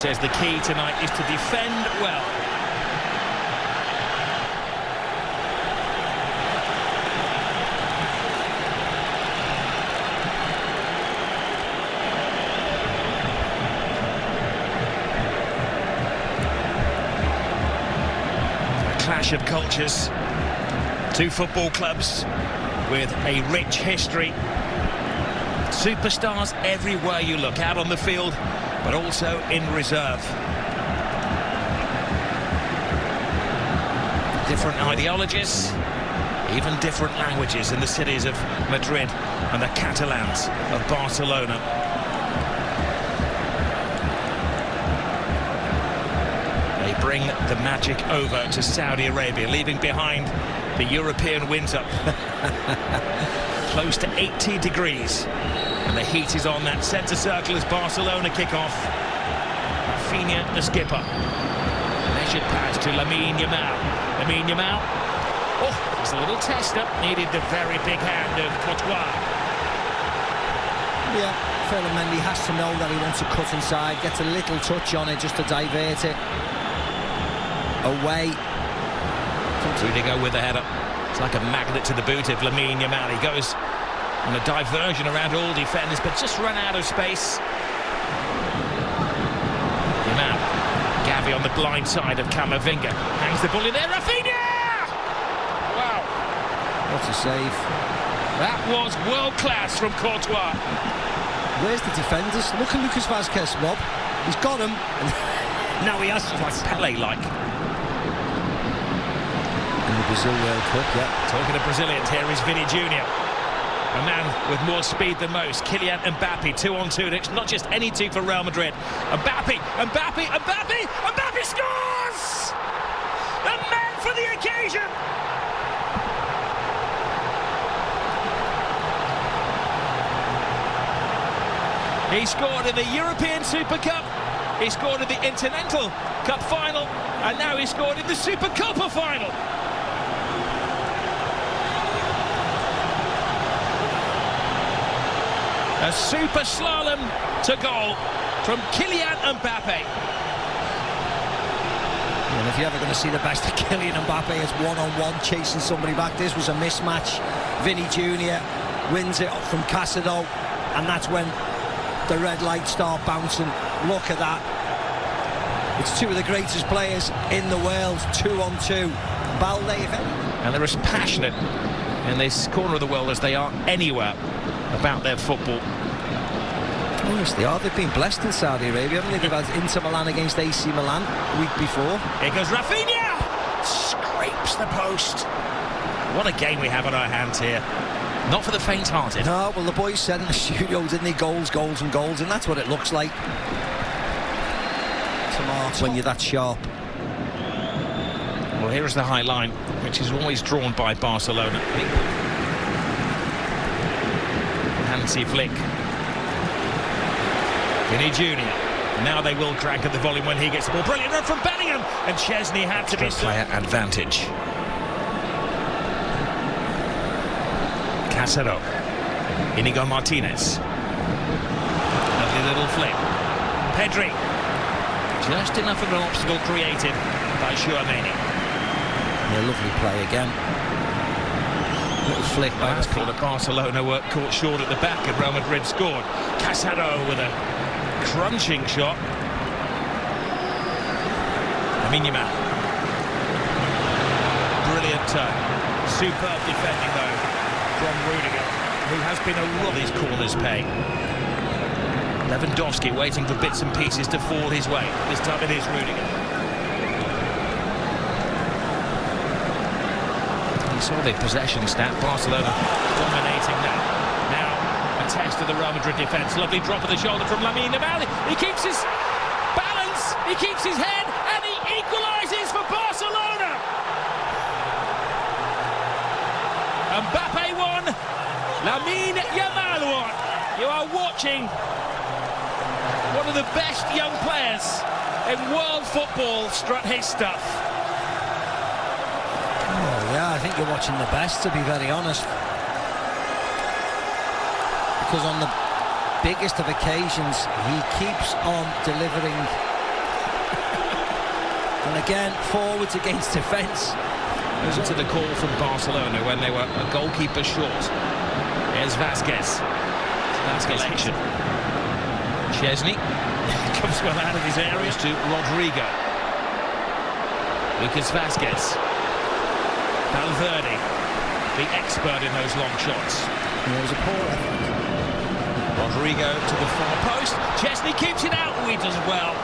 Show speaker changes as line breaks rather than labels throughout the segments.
Says the key tonight is to defend well. A clash of cultures. Two football clubs with a rich history. Superstars everywhere you look, out on the field, but also in reserve. Different ideologies, even different languages in the cities of Madrid and the Catalans of Barcelona. They bring the magic over to Saudi Arabia, leaving behind the European winter. Close to 80 degrees. And the heat is on that centre circle as Barcelona kick off. Rafinha, the skipper. Measured pass to Lamine Yamal. Lamine Yamal. Oh, it's a little tester. Needed the very big hand of Courtois.
Yeah, Mendy has to know that he wants to cut inside. Gets a little touch on it just to divert it away.
Rudiger with the header. It's like a magnet to the boot of Lamine Yamal. He goes on a diversion around all defenders, but just run out of space. Yamal. Gavi on the blind side of Camavinga. Hangs the ball in there. Rafinha! Wow.
What a save.
That was world class from Courtois.
Where's the defenders? Look at Lucas Vazquez, Rob. He's got him. Now he has.
It's like Pele-like.
In the Brazil World Cup, yeah.
Talking to Brazilians, here is Vini Jr. A man with more speed than most. Kylian Mbappe, 2-on-2. It's not just any two for Real Madrid. Mbappe scores! The man for the occasion! He scored in the European Super Cup. He scored in the Intercontinental Cup final. And now he scored in the Super Copa final. A super slalom to goal from Kylian Mbappe.
And if you're ever going to see the best of Kylian Mbappe, it's one-on-one chasing somebody back. This was a mismatch. Vini Jr. wins it from Casado, and that's when the red lights start bouncing. Look at that. It's two of the greatest players in the world, 2-on-2. Balde, if any.
And they're as passionate in this corner of the world as they are anywhere about their football.
Yes, they are. They've been blessed in Saudi Arabia, haven't they? They've had Inter Milan against AC Milan a week before.
Here goes Rafinha! Scrapes the post. What a game we have on our hands here. Not for the faint-hearted.
No, well, the boys said in the studio, didn't they? Goals, goals and goals, and that's what it looks like. Tomato. When you're that sharp.
Well, here is the high line, which is always drawn by Barcelona. Hansi Flick. Vini Jr. Now they will crank at the volume when he gets the ball. Brilliant run from Bellingham, and Chesney had to be player advantage. Casado. Inigo Martinez. Lovely little flick. Pedri. Just enough of an obstacle created by Chouameni.
Yeah, lovely play again. Little flick by
that's called a Barcelona work caught short at the back, and Real Madrid scored. Casado with a crunching shot. Lamine Yamal. Brilliant turn. Superb defending though from Rudiger, who has been a roll his corners pay. Lewandowski waiting for bits and pieces to fall his way. This time it is Rudiger. You saw the possession stat. Barcelona dominating that. Now a test of the Real Madrid defence. Lovely drop of the shoulder from Lamine Yamal. He keeps his balance, he keeps his head, and he equalises for Barcelona. Mbappe won, Lamine Yamal won. You are watching one of the best young players in world football strut his stuff.
Oh yeah, I think you're watching the best, to be very honest. Because on the biggest of occasions, he keeps on delivering And again, forwards against defence.
Listen to the call from Barcelona when they were a goalkeeper short. Here's Vasquez. Vasquez action. Chesney comes well out of his area to Rodrigo. Lucas Vasquez. Valverde, the expert in those long shots.
There was a poor effort.
Rodrigo to the far post. Chesney keeps it out. He does well.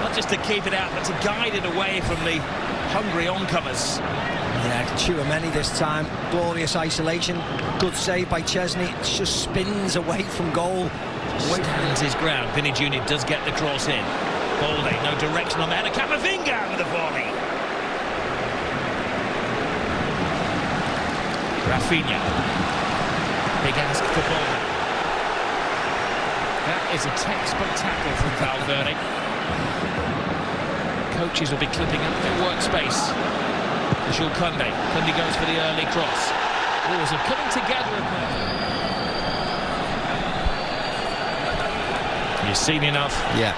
Not just to keep it out, but to guide it away from the hungry oncomers.
Yeah, Tchouaméni this time. Glorious isolation. Good save by Chesney. It just spins away from goal.
Stands his ground. Vinny Jr. does get the cross in. Balde, no direction on that. And Camavinga with the volley. Rafinha. Big ask for Balde. That is a textbook tackle from Valverde. Coaches will be clipping up their workspace. Jules Koundé. Koundé goes for the early cross. Oh, so coming together. You've seen enough.
Yeah.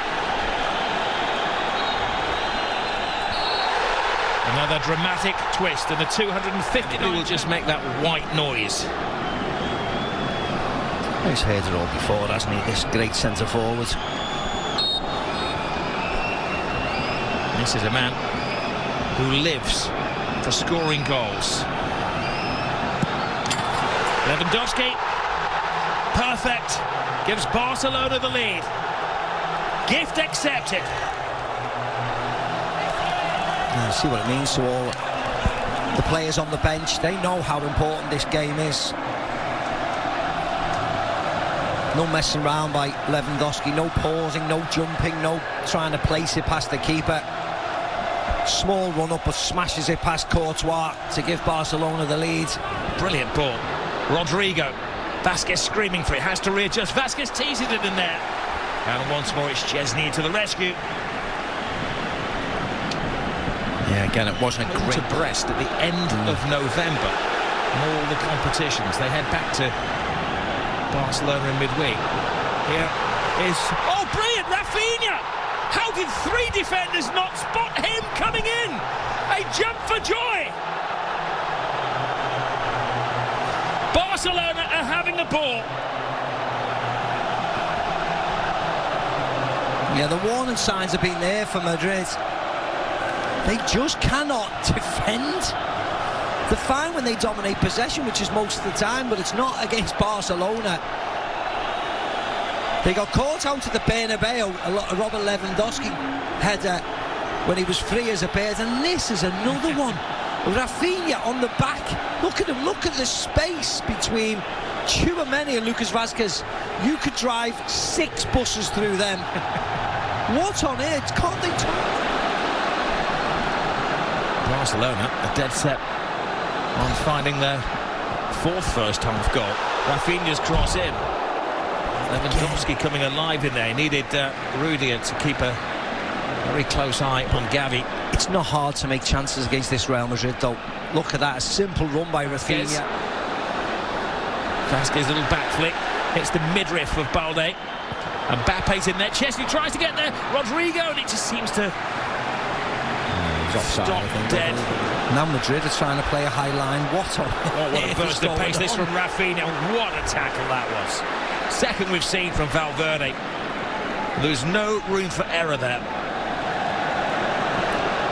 Another dramatic twist, and the 250 will just make that white noise.
He's heard it all before, hasn't he? This great centre forward.
This is a man who lives for scoring goals. Lewandowski, perfect, gives Barcelona the lead. Gift accepted.
Yeah, see what it means to all the players on the bench. They know how important this game is. No messing around by Lewandowski, no pausing, no jumping, no trying to place it past the keeper. Small run-up, but smashes it past Courtois to give Barcelona the lead.
Brilliant ball. Rodrigo. Vasquez screaming for it, has to readjust. Vasquez teases it in there. And once more it's Chesney to the rescue.
Yeah, again, it wasn't a great...
To Brest at the end of November. In all the competitions, they head back to Barcelona in midweek. Here is... Oh, brilliant! Rafinha! How did three defenders not spot him coming in? A jump for joy! Barcelona are having the ball.
Yeah, the warning signs have been there for Madrid. They just cannot defend. They're fine when they dominate possession, which is most of the time, but it's not against Barcelona. They got caught out at the Bernabeu, a Robert Lewandowski header when he was free as a bird, and this is another one. Rafinha on the back. Look at him, look at the space between Tchouaméni and Lucas Vasquez. You could drive 6 buses through them. What on earth? Can't they talk?
Barcelona are dead set on finding their 4th first-half goal. Rafinha's cross in. Lewandowski coming alive in there. He needed Rudiger to keep a very close eye on Gavi.
It's not hard to make chances against this Real Madrid, though. Look at that, a simple run by Rafinha.
Vasquez, little back flick. Hits the midriff of Balde. And Mbappe's in there. Chesney tries to get there. Rodrigo, and it just seems to
offside,
stop dead.
Now Madrid are trying to play a high line. What
a burst of pace this from Rafinha. What a tackle that was. Second we've seen from Valverde. There's no room for error there.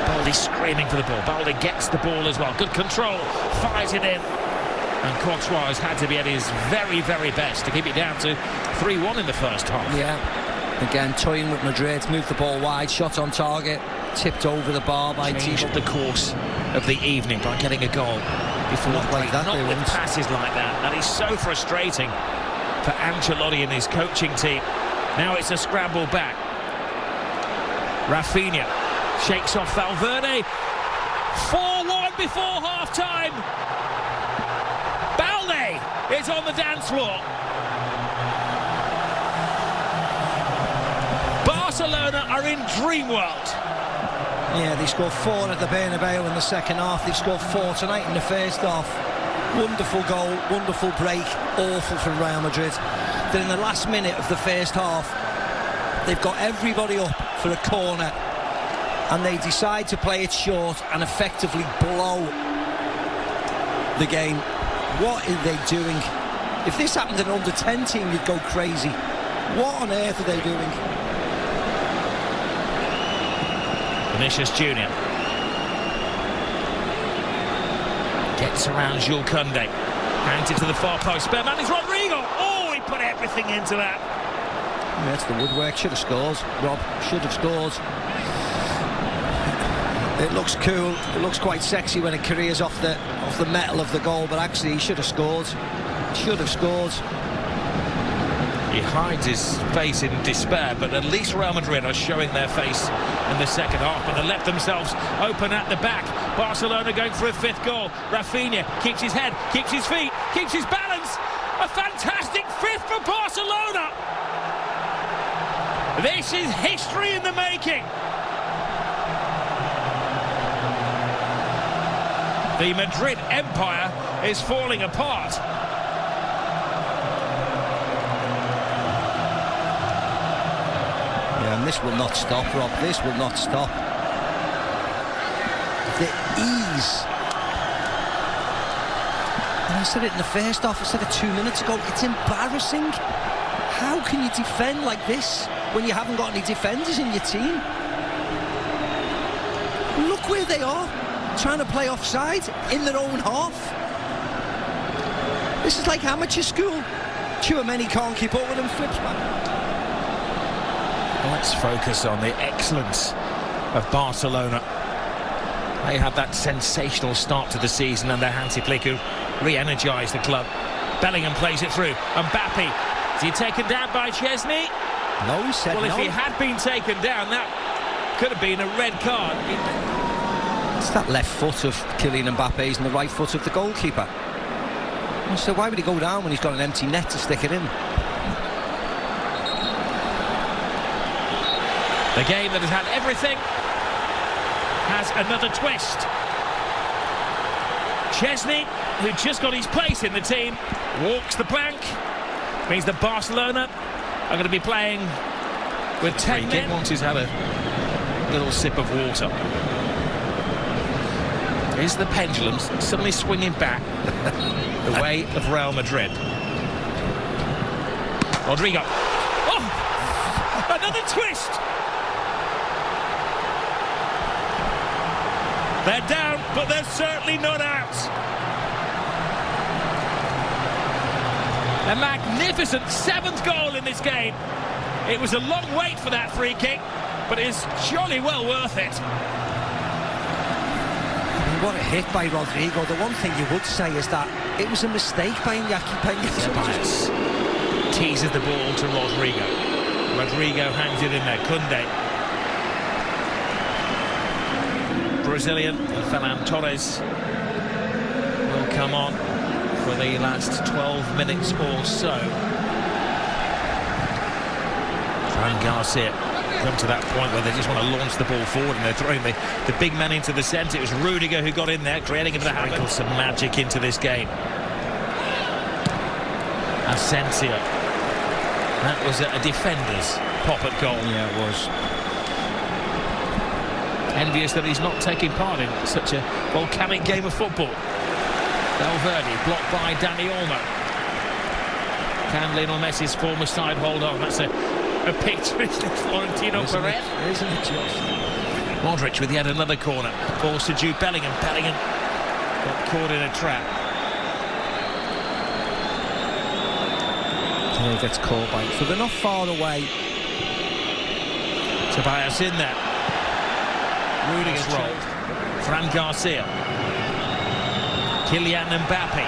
Balde screaming for the ball. Balde gets the ball as well. Good control. Fires it in. And Courtois has had to be at his very, very best to keep it down to 3-1 in the first half.
Yeah. Again, toying with Madrid. Moved the ball wide. Shot on target. Tipped over the bar by
Changed the course of the evening by getting a goal before
not like that.
Not with passes like that. That is so frustrating for Ancelotti and his coaching team. Now it's a scramble back. Rafinha shakes off Valverde. 4-1 before half-time. Balde is on the dance floor. Barcelona are in dream world.
Yeah, they scored 4 at the Bernabeu in the second half. They've scored 4 tonight in the first half. Wonderful goal, wonderful break. Awful from Real Madrid. Then in the last minute of the first half, they've got everybody up for a corner. and they decide to play it short and effectively blow the game. What are they doing? If this happened in an under-10 team, you'd go crazy. What on earth are they doing?
Vinicius Junior gets around Jules Koundé, hands it to the far post. Spare man is Rodrigo. Oh, he put everything into that.
Yeah, it's the woodwork. Should have scored. Rob should have scored. It looks cool. It looks quite sexy when it careers off the metal of the goal, but actually he should have scored. Should have scored.
He hides his face in despair, but at least Real Madrid are showing their face in the second half, but they left themselves open at the back. Barcelona going for a fifth goal. Rafinha keeps his head, keeps his feet, keeps his balance. A fantastic fifth for Barcelona. This is history in the making. The Madrid empire is falling apart.
And this will not stop, Rob. This will not stop. The ease. And I said it in the first half, I said it 2 minutes ago. It's embarrassing. How can you defend like this when you haven't got any defenders in your team? Look where they are, trying to play offside in their own half. This is like amateur school. Tchouaméni can't keep up with him, flips back.
Let's focus on the excellence of Barcelona. They had that sensational start to the season under Hansi Flick, who re-energised the club. Bellingham plays it through. Mbappe, is he taken down by Chesney?
No, he said
well,
no.
If he had been taken down, that could have been a red card.
It's that left foot of Kylian Mbappe's and the right foot of the goalkeeper. So why would he go down when he's got an empty net to stick it in?
The game that has had everything has another twist. Chesney, who just got his place in the team, walks the plank. Means that Barcelona are going to be playing with 10 men. Once he's had a little sip of water. Is the pendulum suddenly swinging back the way of Real Madrid? Rodrigo. Oh! Another twist! They're down, but they're certainly not out. A magnificent 7th goal in this game. It was a long wait for that free kick, but it's jolly well worth it.
What a hit by Rodrigo. The one thing you would say is that it was a mistake by Iñaki Peña.
Ceballos teases the ball to Rodrigo. Rodrigo hangs it in there. Koundé. Brazilian Ferran Torres will come on for the last 12 minutes or so. Fran Garcia come to that point where they just want to launch the ball forward and they're throwing the big man into the centre. It was Rudiger who got in there, creating a bit of havoc. Some magic into this game. Asensio. That was a defender's pop at goal.
Yeah, it was.
Envious that he's not taking part in such a volcanic game of football. Valverde blocked by Dani Olmo. Can Lionel Messi's former side hold on? That's a picture, isn't it, Florentino Perez?
Isn't it just?
Modric with yet another corner. Balls to Jude Bellingham. Bellingham got caught in a trap.
Yeah, he gets caught by it. So they're not far away.
Ceballos in there. Rudiger's rolled. Fran Garcia. Kylian Mbappe.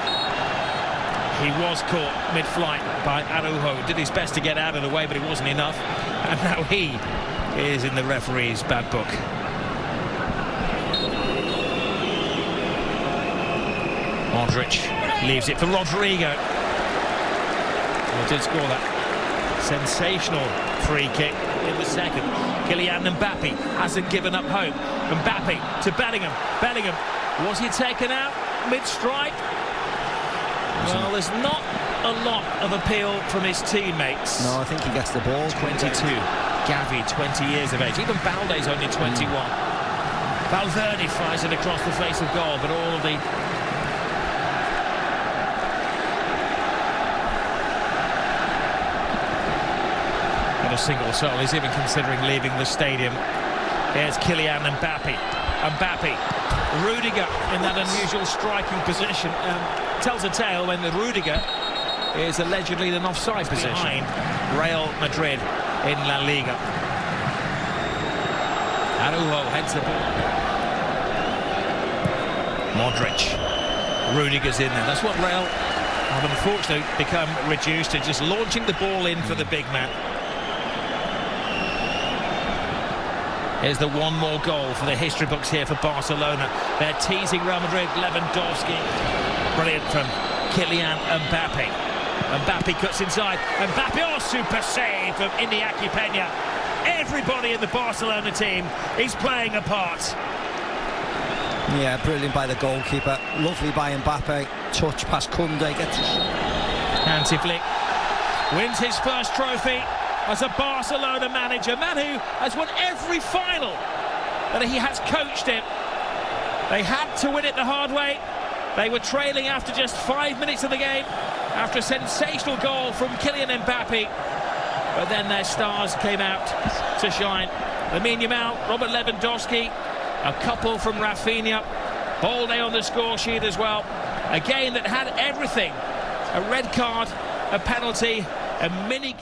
He was caught mid-flight by Araujo. Did his best to get out of the way, but it wasn't enough. And now he is in the referee's bad book. Modric leaves it for Rodrigo. Well, did score that sensational free kick in the second. Kylian Mbappe hasn't given up hope. Mbappe to Bellingham. Bellingham, was he taken out mid-strike? Well, there's not a lot of appeal from his teammates.
No, I think he gets the ball.
22. Gavi, 20 years of age. Even Balde's only 21. Valverde fires it across the face of goal, but all of the... Not a single soul is even considering leaving the stadium. Here's Kylian Mbappe. Rudiger in that unusual striking position. Tells a tale when the Rudiger is allegedly in an offside position. Behind Real Madrid in La Liga. Araujo heads the ball. Modric. Rudiger's in there. That's what Real have unfortunately become reduced to, just launching the ball in for the big man. Here's the one more goal for the history books here for Barcelona. They're teasing Real Madrid. Lewandowski. Brilliant from Kylian Mbappe. Mbappe cuts inside. Mbappe, oh, super save from Iñaki Peña. Everybody in the Barcelona team is playing a part.
Yeah, brilliant by the goalkeeper. Lovely by Mbappe. Touch past Koundé. Gets a shot.
Hansi Flick wins his first trophy as a Barcelona manager. Man who has won every final that he has coached in. They had to win it the hard way. They were trailing after just 5 minutes of the game, after a sensational goal from Kylian Mbappe. But then their stars came out to shine. Lamine Yamal, Robert Lewandowski, a couple from Rafinha. Balde on the score sheet as well. A game that had everything. A red card, a penalty, a mini...